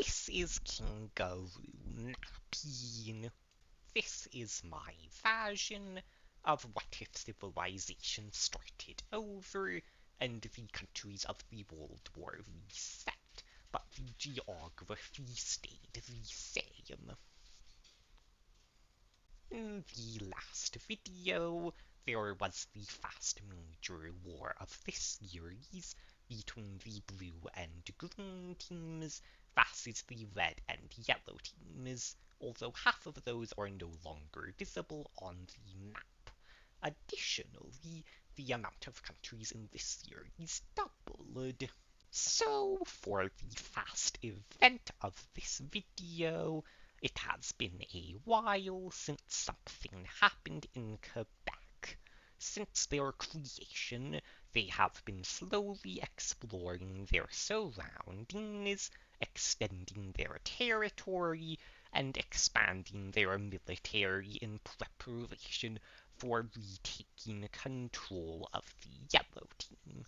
This is Kangaroo Napping. This is my version of what if civilization started over and the countries of the World War reset, but the geography stayed the same. In the last video, there was the first major war of this series between the blue and green teams versus the red and yellow teams, although half of those are no longer visible on the map. Additionally, the amount of countries in this series doubled. So, for the first event of this video, it has been a while since something happened in Quebec. Since their creation, they have been slowly exploring their surroundings, extending their territory, and expanding their military in preparation for retaking control of the Yellow Team.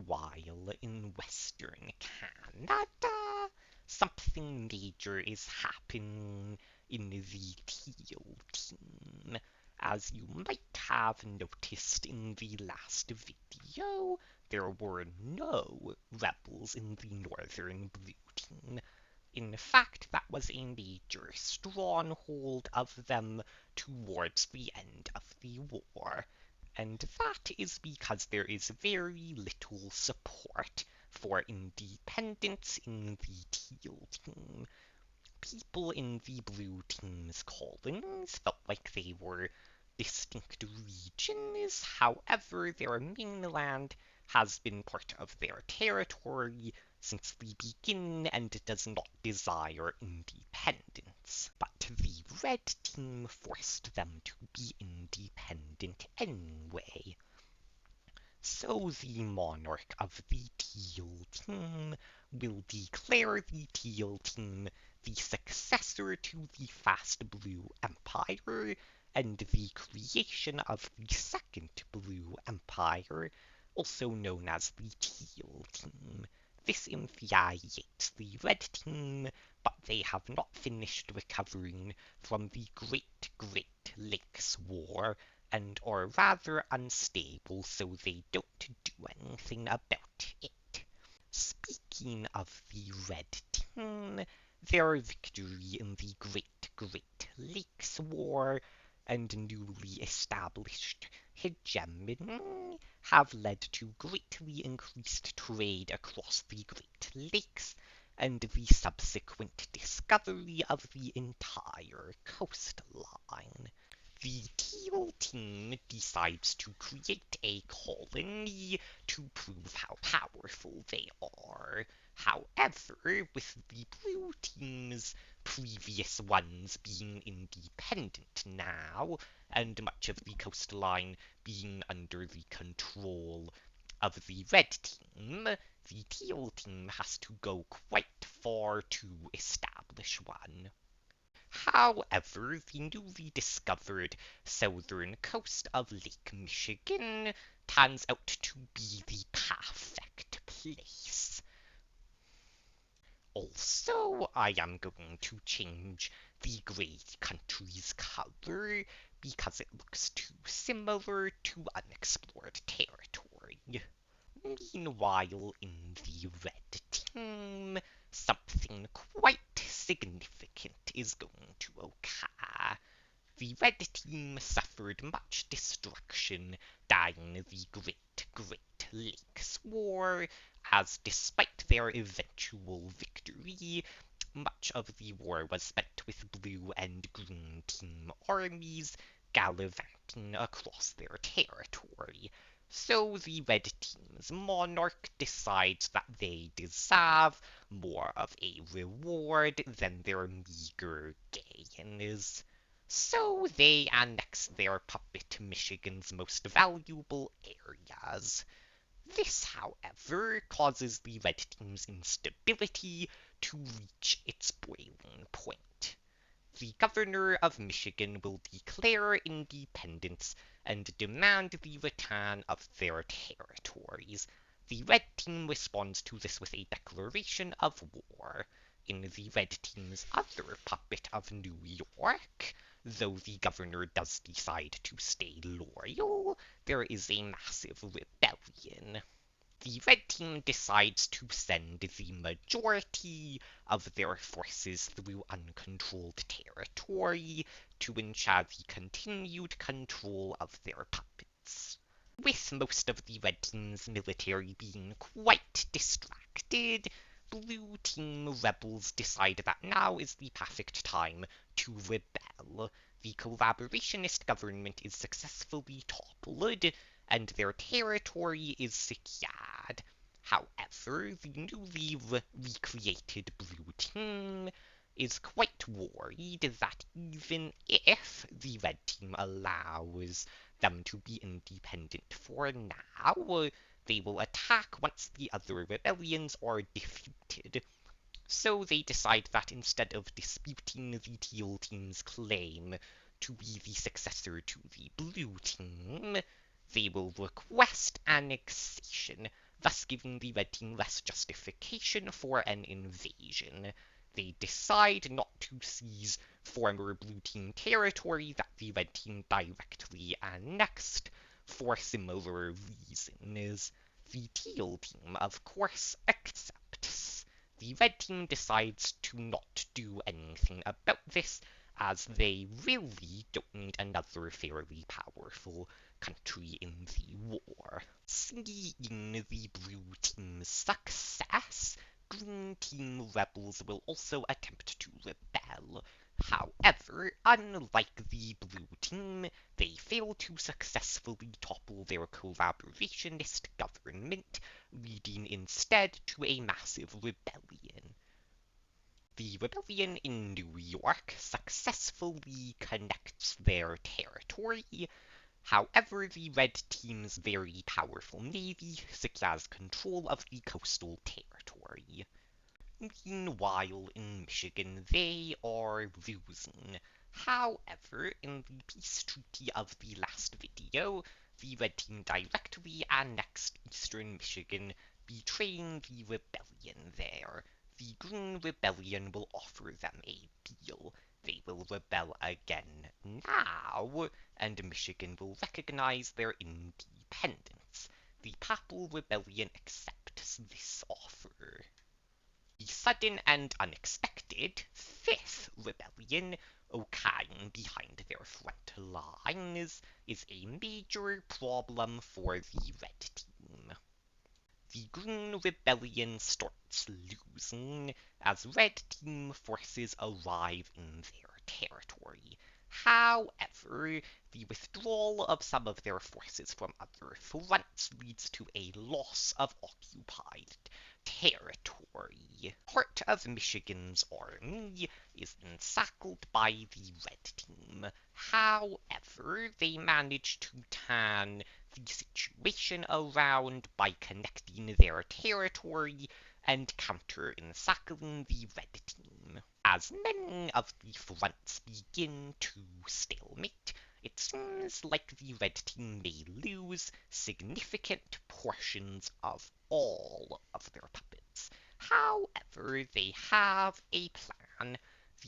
While in Western Canada, something major is happening in the Teal Team. As you might have noticed in the last video, there were no rebels in the Northern Blue Team. In fact, that was a major stronghold of them towards the end of the war. And that is because there is very little support for independence in the Teal Team. People in the Blue Team's colonies felt like they were distinct regions, however, their mainland has been part of their territory since the beginning and does not desire independence. But the Red Team forced them to be independent anyway. So the monarch of the Teal Team will declare the Teal Team the successor to the Fast Blue Empire and the creation of the Second Blue Empire, also known as the Teal Team. This infuriates the Red Team, but they have not finished recovering from the Great Lakes War and are rather unstable, so they don't do anything about it. Speaking of the Red Team, their victory in the Great Lakes War and newly established hegemony have led to greatly increased trade across the Great Lakes and the subsequent discovery of the entire coastline. The Teal Team decides to create a colony to prove how powerful they are. However, with the Blue Team's previous ones being independent now, and much of the coastline being under the control of the Red Team, the Teal Team has to go quite far to establish one. However, the newly discovered southern coast of Lake Michigan turns out to be the perfect place. Also, I am going to change the grey country's color because it looks too similar to unexplored territory. Meanwhile, in the Red Team, something quite significant is going to occur. The Red Team suffered much destruction during the Great Lakes War, as despite their eventual victory, much of the war was spent with Blue and Green Team armies gallivanting across their territory. So the Red Team's monarch decides that they deserve more of a reward than their meager gains. So they annex their puppet Michigan's most valuable areas. This, however, causes the Red Team's instability to reach its boiling point. The governor of Michigan will declare independence and demand the return of their territories, The red team responds to this with a declaration of war. In the red team's other puppet of New York, though the governor does decide to stay loyal, there is a massive rebellion. The red team decides to send the majority of their forces through uncontrolled territory to ensure the continued control of their puppets. With most of the red team's military being quite distracted, blue team rebels decide that now is the perfect time to rebel. The collaborationist government is successfully toppled, and their territory is secured. However, the newly recreated blue team is quite worried that even if the red team allows them to be independent for now, they will attack once the other rebellions are defeated. So they decide that instead of disputing the teal team's claim to be the successor to the blue team, they will request annexation, thus giving the red team less justification for an invasion. They decide not to seize former blue team territory that the red team directly annexed for similar reasons. The teal team, of course, accepts. The red team decides to not do anything about this, as they really don't need another fairly powerful country in the war. Seeing the blue team's success, green team rebels will also attempt to rebel. However, unlike the blue team, they fail to successfully topple their collaborationist government, leading instead to a massive rebellion. The rebellion in New York successfully connects their territory. However, the red team's very powerful navy secures control of the coastal territory. Meanwhile, in Michigan, they are losing. However, in the peace treaty of the last video, the red team directly annexed eastern Michigan, betraying the rebellion there. The green rebellion will offer them a deal. They will rebel again now, and Michigan will recognize their independence. The Papal Rebellion accepts this offer. The sudden and unexpected fifth rebellion, occurring behind their front lines, is a major problem for the red team. The Green Rebellion starts losing as red team forces arrive in their territory. However, the withdrawal of some of their forces from other fronts leads to a loss of occupied territory. Part of Michigan's army is encircled by the red team. However, they manage to turn the situation around by connecting their territory and counter-encircling the red team. As many of the fronts begin to stalemate, it seems like the red team may lose significant portions of all of their puppets. However, they have a plan.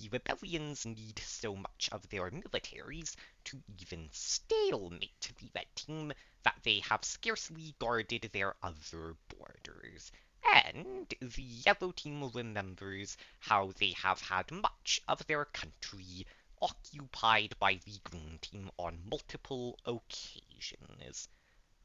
The rebellions need so much of their militaries to even stalemate the red team that they have scarcely guarded their other borders. And the yellow team remembers how they have had much of their country occupied by the green team on multiple occasions.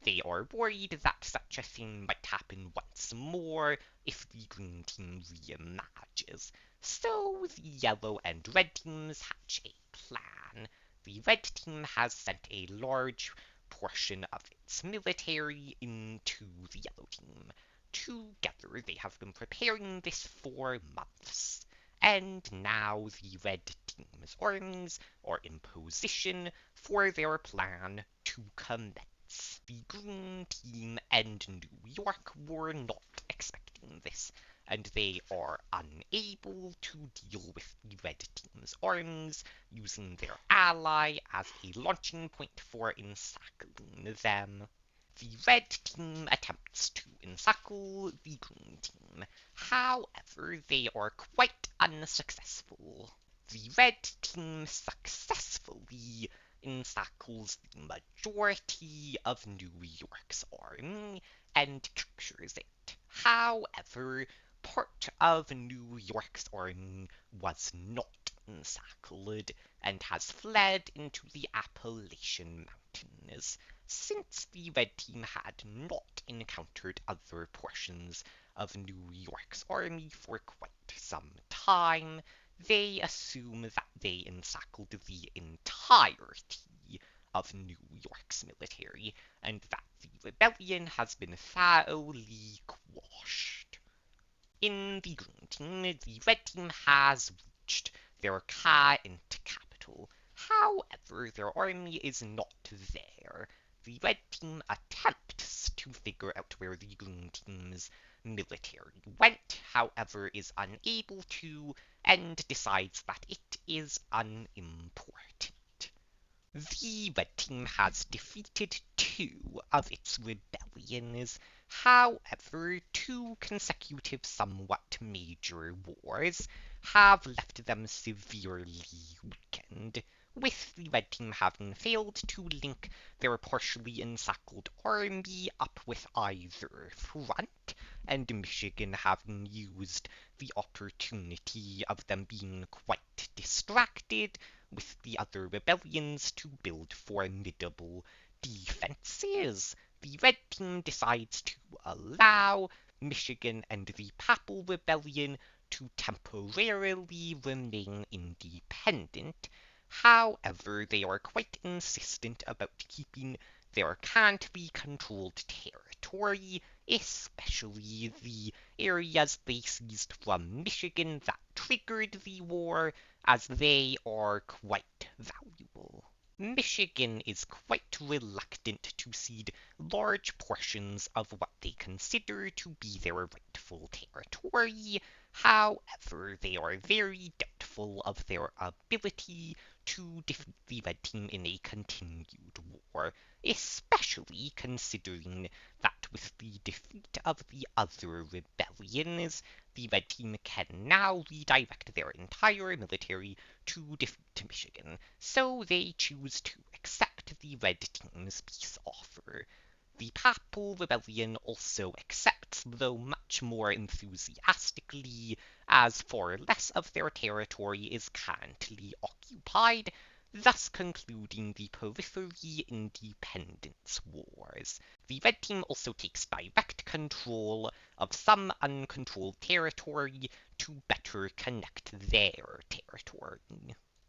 They are worried that such a thing might happen once more if the green team reemerges. So the yellow and red teams hatch a plan. The red team has sent a large portion of its military into the yellow team. Together they have been preparing this for months. And now the red team's armies are in position for their plan to commence. The green team and New York were not expecting this, and they are unable to deal with the red team's armies, using their ally as a launching point for encircling them. The red team attempts to encircle the green team. However, they are quite unsuccessful. The red team successfully encircles the majority of New York's army and captures it. However, part of New York's army was not encircled and has fled into the Appalachian Mountains. Since the red team had not encountered other portions of New York's army for quite some time, they assume that they encircled the entirety of New York's military, and that the rebellion has been thoroughly quashed. In the green team, the red team has reached their current capital. However, their army is not there. The red team attempts to figure out where the green team's military went, however, is unable to, and decides that it is unimportant. The red team has defeated two of its rebellions. However, two consecutive somewhat major wars have left them severely weakened, with the red team having failed to link their partially encircled army up with either front, and Michigan having used the opportunity of them being quite distracted with the other rebellions to build formidable defenses. The red team decides to allow Michigan and the Papal Rebellion to temporarily remain independent. However, they are quite insistent about keeping their country-controlled territory, especially the areas they seized from Michigan that triggered the war, as they are quite valuable. Michigan is quite reluctant to cede large portions of what they consider to be their rightful territory. However, they are very doubtful of their ability to defeat the red team in a continued war, especially considering that with the defeat of the other rebellions, the red team can now redirect their entire military to defeat Michigan, so they choose to accept the red team's peace offer. The Papal Rebellion also accepts, though much more enthusiastically, as far less of their territory is currently occupied, thus concluding the Periphery Independence Wars. The red team also takes direct control of some uncontrolled territory to better connect their territory.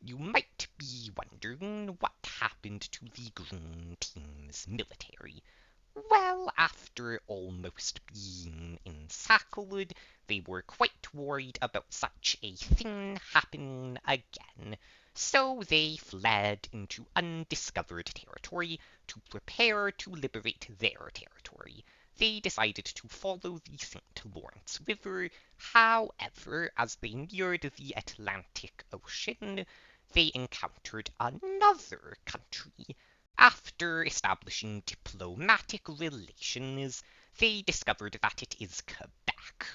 You might be wondering what happened to the green team's military. Well, after almost being encircled, they were quite worried about such a thing happening again, so they fled into undiscovered territory to prepare to liberate their territory. They decided to follow the St. Lawrence River. However, as they neared the Atlantic Ocean, they encountered another country. After establishing diplomatic relations, they discovered that it is Quebec.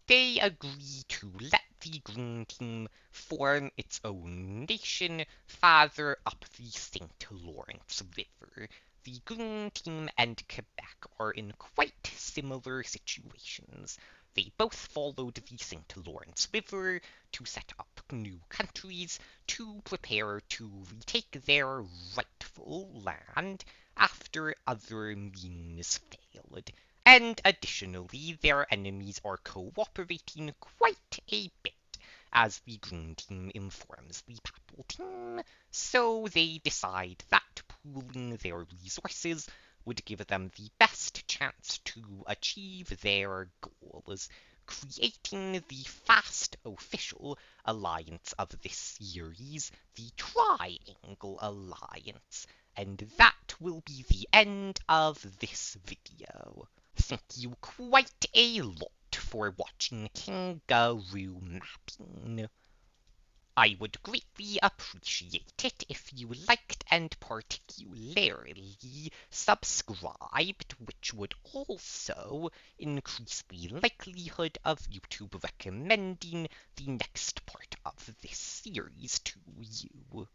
They agree to let the green team form its own nation farther up the St. Lawrence River. The green team and Quebec are in quite similar situations. They both followed the St. Lawrence River to set up new countries to prepare to retake their rightful land after other means failed. And additionally, their enemies are cooperating quite a bit, as the green team informs the Papal team, so they decide that pooling their resources would give them the best chance to achieve their goals, creating the first official alliance of this series, the Triangle Alliance. And that will be the end of this video. Thank you quite a lot for watching Kangaroo Mapping. I would greatly appreciate it if you liked and particularly subscribed, which would also increase the likelihood of YouTube recommending the next part of this series to you.